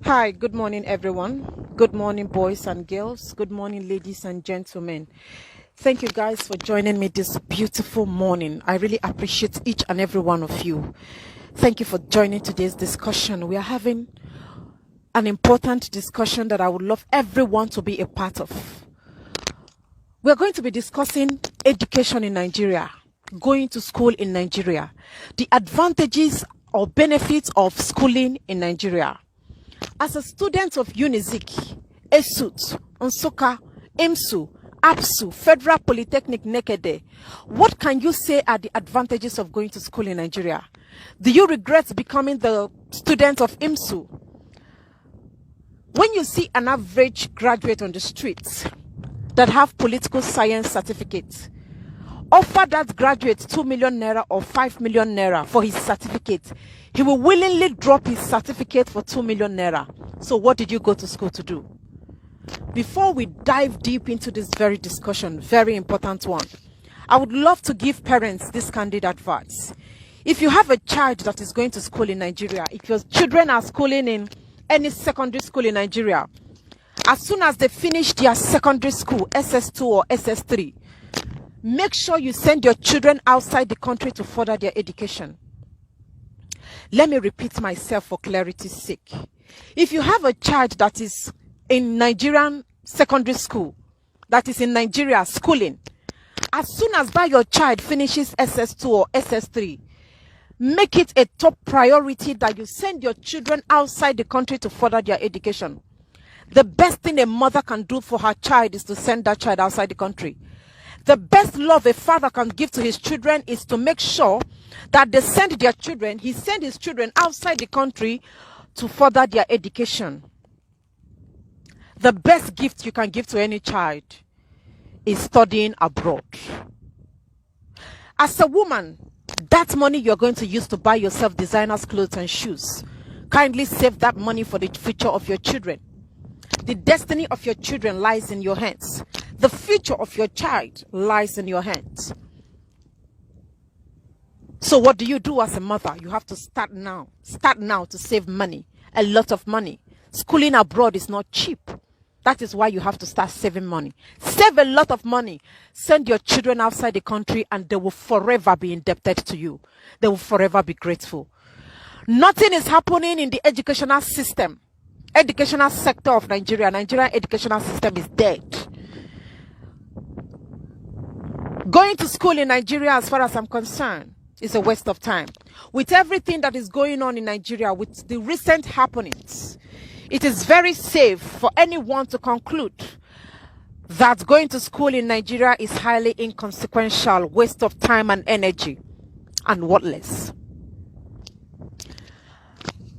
Hi, good morning, everyone. Good morning, boys and girls. Good morning, ladies and gentlemen. Thank you guys for joining me this beautiful morning. I really appreciate each and every one of you. Thank you for joining today's discussion. We are having an important discussion that I would love everyone to be a part of. We are going to be discussing education in Nigeria, going to school in Nigeria, the advantages or benefits of schooling in Nigeria. As a student of UNIZIK, ESUT, Nsukka, IMSU, APSU, Federal Polytechnic Nekede, what can you say are the advantages of going to school in Nigeria? Do you regret becoming the student of IMSU? When you see an average graduate on the streets that have political science certificates, offer that graduate 2 million naira or 5 million naira for his certificate, he will willingly drop his certificate for 2 million naira. So what did you go to school to do? Before we dive deep into this very discussion, very important one, I would love to give parents this candid advice. If you have a child that is going to school in Nigeria, if your children are schooling in any secondary school in Nigeria, as soon as they finish their secondary school, SS2 or SS3, make sure you send your children outside the country to further their education. Let me repeat myself for clarity's sake. If you have a child that is in Nigerian secondary school, that is in Nigeria schooling, as soon as that your child finishes SS2 or SS3, make it a top priority that you send your children outside the country to further their education. The best thing a mother can do for her child is to send that child outside the country. The best love a father can give to his children is to make sure that they send their children, he send his children outside the country to further their education. The best gift you can give to any child is studying abroad. As a woman, that money you're going to use to buy yourself designers clothes and shoes, kindly save that money for the future of your children. The destiny of your children lies in your hands. The future of your child lies in your hands. So what do you do as a mother? You have to start now. Start now to save money, a lot of money. Schooling abroad is not cheap. That is why you have to start saving money. Save a lot of money. Send your children outside the country and they will forever be indebted to you. They will forever be grateful. Nothing is happening in the educational system, educational sector of Nigeria. Nigerian educational system is dead. Going to school in Nigeria, as far as I'm concerned, is a waste of time. With everything that is going on in Nigeria, with the recent happenings, it is very safe for anyone to conclude that going to school in Nigeria is highly inconsequential, waste of time and energy, and worthless.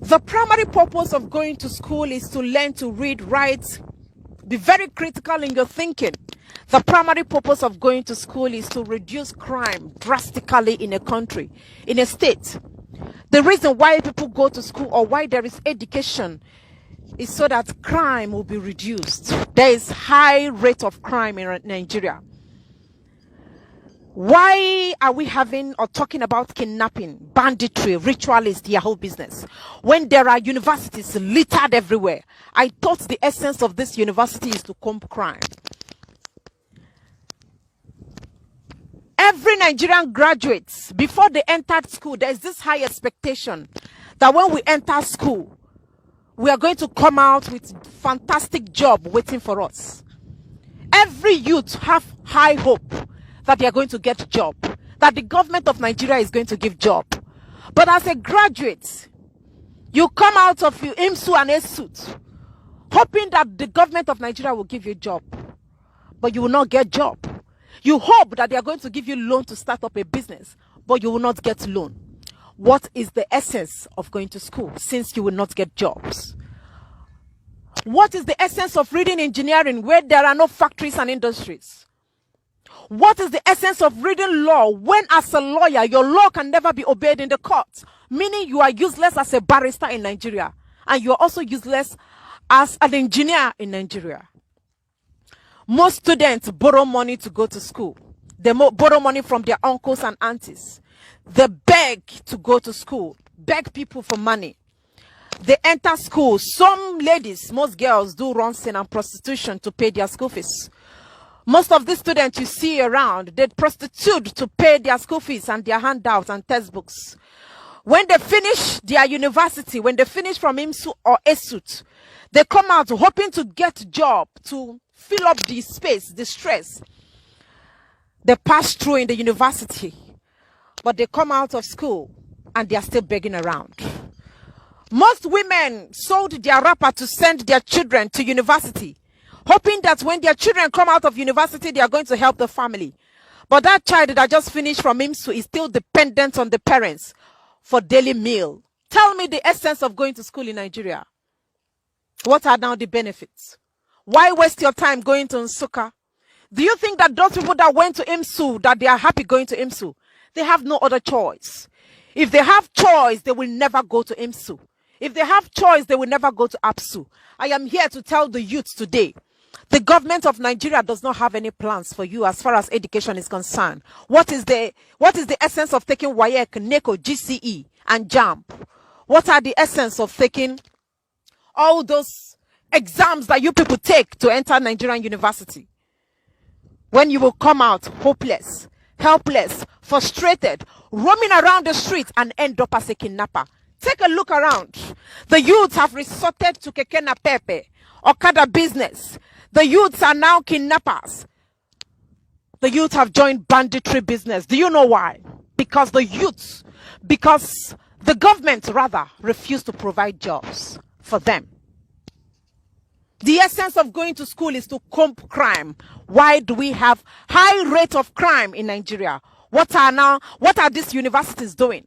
The primary purpose of going to school is to learn to read, write, be very critical in your thinking. The primary purpose of going to school is to reduce crime drastically in a country, in a state. The reason why people go to school or why there is education is so that crime will be reduced. There is high rate of crime in Nigeria. Why are we having or talking about kidnapping, banditry, ritualist, Yahoo business, when there are universities littered everywhere? I thought the essence of this university is to combat crime. Every Nigerian graduates, before they entered school, there is this high expectation that when we enter school, we are going to come out with fantastic job waiting for us. Every youth have high hope that they are going to get a job, that the government of Nigeria is going to give job. But as a graduate, you come out of your IMSU and ESUT, hoping that the government of Nigeria will give you a job, but you will not get job. You hope that they are going to give you loan to start up a business, but you will not get loan. What is the essence of going to school since you will not get jobs? What is the essence of reading engineering where there are no factories and industries? What is the essence of reading law when as a lawyer, your law can never be obeyed in the court? Meaning you are useless as a barrister in Nigeria and you are also useless as an engineer in Nigeria. Most students borrow money to go to school. They borrow money from their uncles and aunties. They beg to go to school, beg people for money. They enter school. Some ladies, most girls do run-sin and prostitution to pay their school fees. Most of the students you see around, they prostitute to pay their school fees and their handouts and textbooks. When they finish their university, when they finish from IMSU or ESUT, they come out hoping to get a job to fill up the space, the stress they pass through in the university. But they come out of school and they are still begging around. Most women sold their wrapper to send their children to university, hoping that when their children come out of university, they are going to help the family. But that child that just finished from IMSU is still dependent on the parents for daily meal. Tell me the essence of going to school in Nigeria. What are now the benefits? Why waste your time going to Nsukka? Do you think that those people that went to IMSU, that they are happy going to IMSU? They have no other choice. If they have choice, they will never go to IMSU. If they have choice, they will never go to APSU. I am here to tell the youth today, the government of Nigeria does not have any plans for you as far as education is concerned. What is the essence of taking WAEC, NECO, GCE, and JAMB? What are the essence of taking all those exams that you people take to enter Nigerian university? When you will come out hopeless, helpless, frustrated, roaming around the streets and end up as a kidnapper. Take a look around. The youths have resorted to keke na pepe, Okada business. The youths are now kidnappers. The youths have joined banditry business. Do you know why? Because the government rather refused to provide jobs for them. The essence of going to school is to comb crime. Why do we have high rate of crime in Nigeria? What are these universities doing?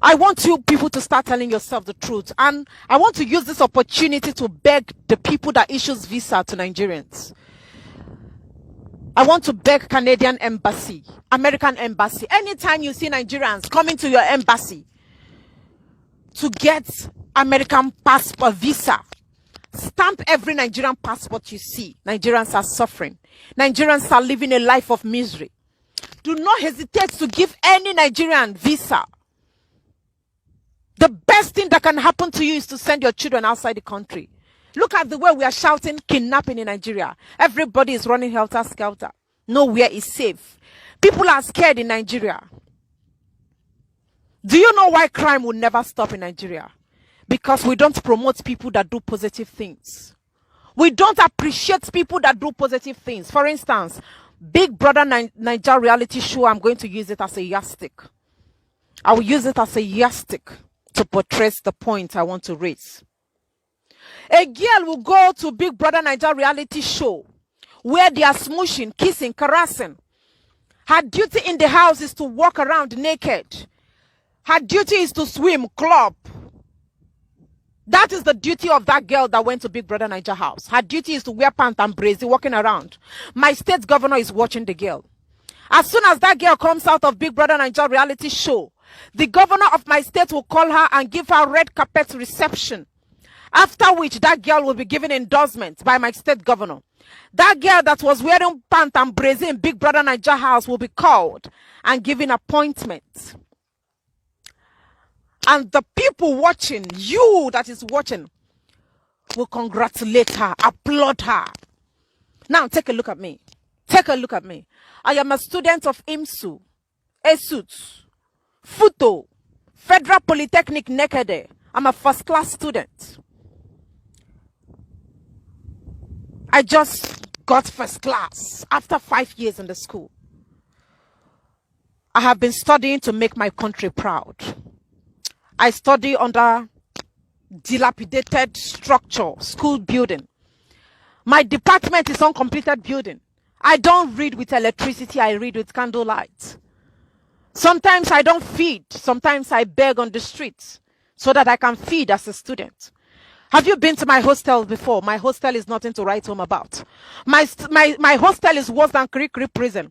I want you people to start telling yourself the truth. And I want to use this opportunity to beg the people that issues visa to Nigerians. I want to beg Canadian embassy, American embassy. Anytime you see Nigerians coming to your embassy to get American passport visa, stamp every Nigerian passport you see. Nigerians are suffering. Nigerians are living a life of misery. Do not hesitate to give any Nigerian visa. The best thing that can happen to you is to send your children outside the country. Look at the way we are shouting kidnapping in Nigeria. Everybody is running helter-skelter. Nowhere is safe. People are scared in Nigeria. Do you know why crime will never stop in Nigeria? Because we don't promote people that do positive things. We don't appreciate people that do positive things. For instance, Big Brother Nigeria reality show, I'm going to use it as a yardstick. I will use it as a yardstick to portray the point I want to raise. A girl will go to Big Brother Nigeria reality show where they are smooshing, kissing, caressing. Her duty in the house is to walk around naked. Her duty is to swim, club. That is the duty of that girl that went to Big Brother Nigeria house. Her duty is to wear pants and brazy, walking around. My state governor is watching the girl. As soon as that girl comes out of Big Brother Nigeria reality show, the governor of my state will call her and give her red carpet reception. After which, that girl will be given endorsement by my state governor. That girl that was wearing pants and brazy in Big Brother Nigeria house will be called and given appointment. And the people watching, you that is watching, will congratulate her, applaud her. Now, take a look at me. Take a look at me. I am a student of IMSU, ESUT, FUTO, Federal Polytechnic Nekede. I'm a first-class student. I just got first class after 5 years in the school. I have been studying to make my country proud. I study under dilapidated structure, school building. My department is uncompleted building. I don't read with electricity, I read with candlelight. Sometimes I don't feed, sometimes I beg on the streets so that I can feed as a student. Have you been to my hostel before? My hostel is nothing to write home about. My hostel is worse than Kirikiri prison.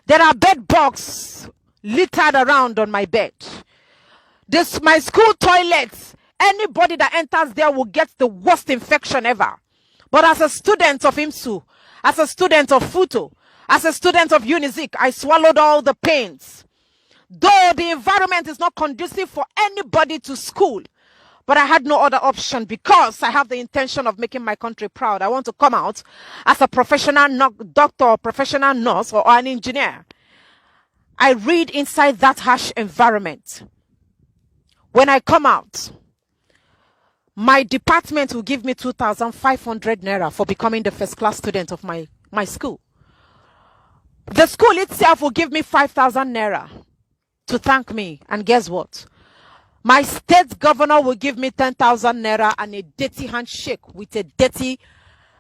There are bed bugs littered around on my bed. My school toilets, anybody that enters there will get the worst infection ever. But as a student of IMSU, as a student of FUTO, as a student of UNIZIK, I swallowed all the pains. Though the environment is not conducive for anybody to school, but I had no other option because I have the intention of making my country proud. I want to come out as a professional doctor or professional nurse or an engineer. I read inside that harsh environment. When I come out, my department will give me 2,500 naira for becoming the first class student of my school. The school itself will give me 5,000 naira to thank me. And guess what? My state governor will give me 10,000 naira and a dirty handshake with a dirty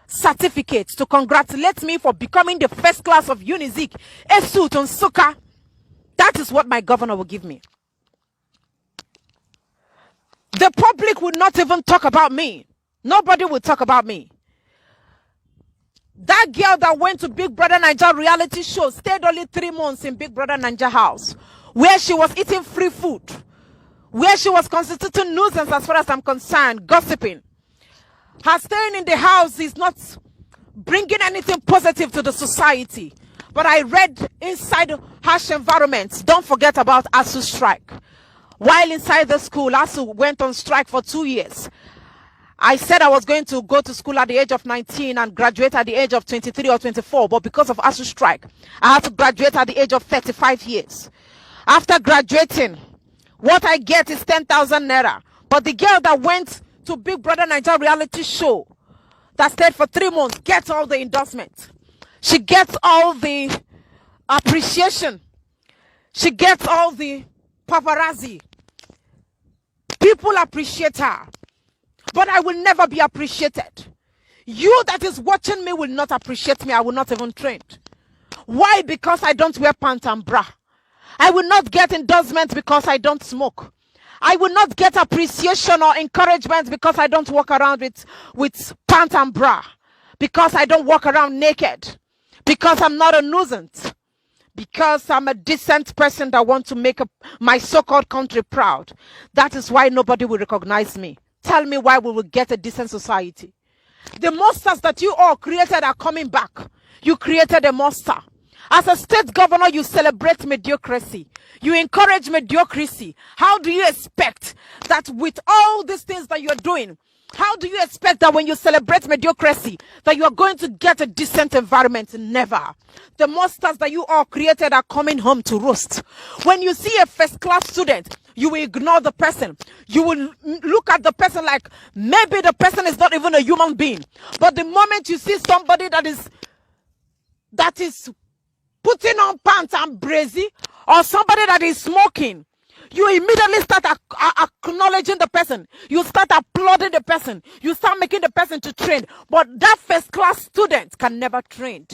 certificate to congratulate me for becoming the first class of Unizik, Esut, Nsukka. That is what my governor will give me. The public will not even talk about me. Nobody will talk about me. That girl that went to Big Brother Naija reality show stayed only 3 months in Big Brother Naija house, where she was eating free food, where she was constituting nuisance as far as I'm concerned, gossiping. Her staying in the house is not bringing anything positive to the society. But I read inside harsh environments, don't forget about ASU strike. While inside the school, ASU went on strike for 2 years. I said I was going to go to school at the age of 19 and graduate at the age of 23 or 24. But because of ASU strike, I had to graduate at the age of 35 years. After graduating, what I get is 10,000 naira. But the girl that went to Big Brother Naija reality show, that stayed for 3 months, gets all the endorsement. She gets all the appreciation. She gets all the paparazzi. People appreciate her. But I will never be appreciated. You that is watching me will not appreciate me. I will not even trend. Why? Because I don't wear pants and bra. I will not get endorsement because I don't smoke. I will not get appreciation or encouragement because I don't walk around with pants and bra. Because I don't walk around naked. Because I'm not a nuisance. Because I'm a decent person that wants to make my so-called country proud. That is why nobody will recognize me. Tell me why we will get a decent society. The monsters that you all created are coming back. You created a monster. As a state governor, you celebrate mediocrity. You encourage mediocrity. How do you expect that with all these things that you're doing, how do you expect that when you celebrate mediocrity, that you are going to get a decent environment? Never. The monsters that you all created are coming home to roost. When you see a first-class student, you will ignore the person. You will look at the person like maybe the person is not even a human being. But the moment you see somebody that is putting on pants and brazy, or somebody that is smoking, you immediately start acknowledging the person. You start applauding the person. You start making the person to train. But that first-class student can never train.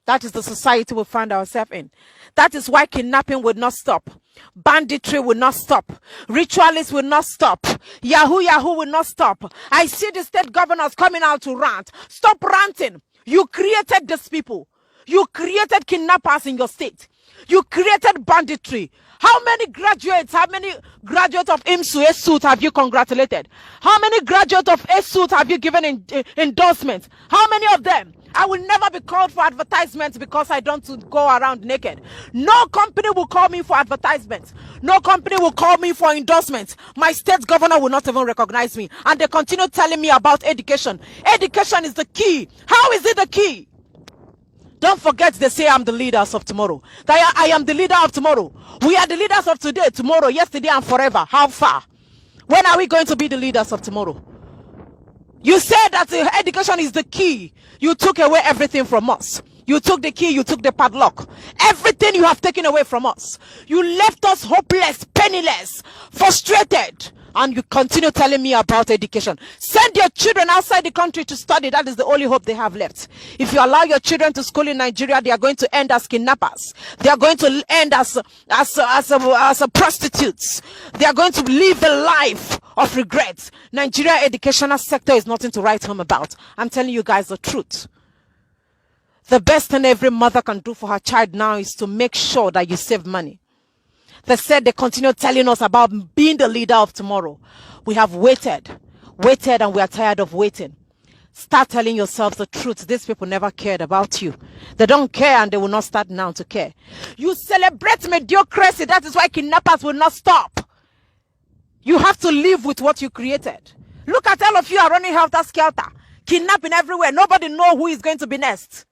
That is the society we find ourselves in. That is why kidnapping will not stop. Banditry will not stop. Ritualists will not stop. Yahoo will not stop. I see the state governors coming out to rant. Stop ranting. You created these people. You created kidnappers in your state. You created banditry. How many graduates of IMSU, ESUT have you congratulated? How many graduates of ESUT have you given endorsements? How many of them? I will never be called for advertisements because I don't go around naked. No company will call me for advertisements. No company will call me for endorsements. My state governor will not even recognize me. And they continue telling me about education. Education is the key. How is it the key? Don't forget they say I'm the leaders of tomorrow. That I am the leader of tomorrow. We are the leaders of today, tomorrow, yesterday, and forever. How far? When are we going to be the leaders of tomorrow? You said that education is the key. You took away everything from us. You took the key, you took the padlock. Everything you have taken away from us. You left us hopeless, penniless, frustrated. And you continue telling me about education. Send your children outside the country to study. That is the only hope they have left. If you allow your children to school in Nigeria, they are going to end as kidnappers. They are going to end as prostitutes. They are going to live a life of regret. Nigeria educational sector is nothing to write home about. I'm telling you guys the truth. The best thing every mother can do for her child now is to make sure that you save money. They said they continue telling us about being the leader of tomorrow. We have waited, and we are tired of waiting. Start telling yourselves the truth. These people never cared about you. They don't care, and they will not start now to care. You celebrate mediocrity. That is why kidnappers will not stop. You have to live with what you created. Look at all of you are running helter-skelter. Kidnapping everywhere. Nobody knows who is going to be next.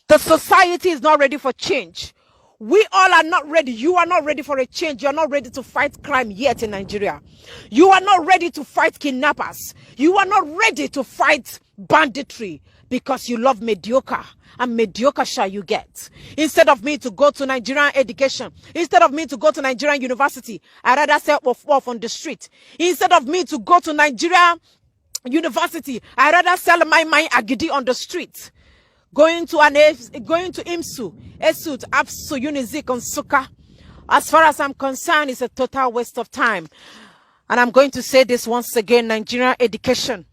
The society is not ready for change. We all are not ready. You are not ready for a change. You're not ready to fight crime yet in Nigeria. You are not ready to fight kidnappers. You are not ready to fight banditry because you love mediocre. And mediocre shall you get. Instead of me to go to Nigerian education, instead of me to go to Nigerian university, I rather sell off on the street. Instead of me to go to Nigerian university, I rather sell my agidi on the street. Going to IMSU, ESUT, APSU, Unizik, and Suka. As far as I'm concerned, it's a total waste of time. And I'm going to say this once again, Nigerian education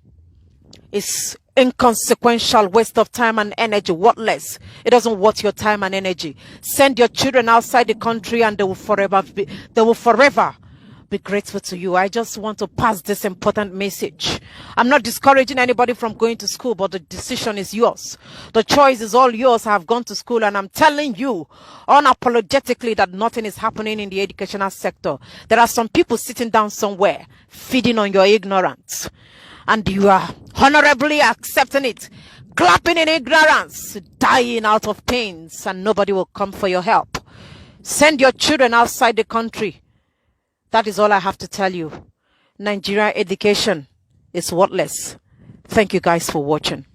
is inconsequential, waste of time and energy, worthless. It doesn't worth your time and energy. Send your children outside the country and they will forever be grateful to you. I just want to pass this important message. I'm not discouraging anybody from going to school, but the decision is yours. The choice is all yours. I have gone to school and I'm telling you unapologetically that nothing is happening in the educational sector. There are some people sitting down somewhere feeding on your ignorance, and you are honorably accepting it, clapping in ignorance, dying out of pains, and nobody will come for your help. Send your children outside the country. That is all I have to tell you. Nigerian education is worthless. Thank you guys for watching.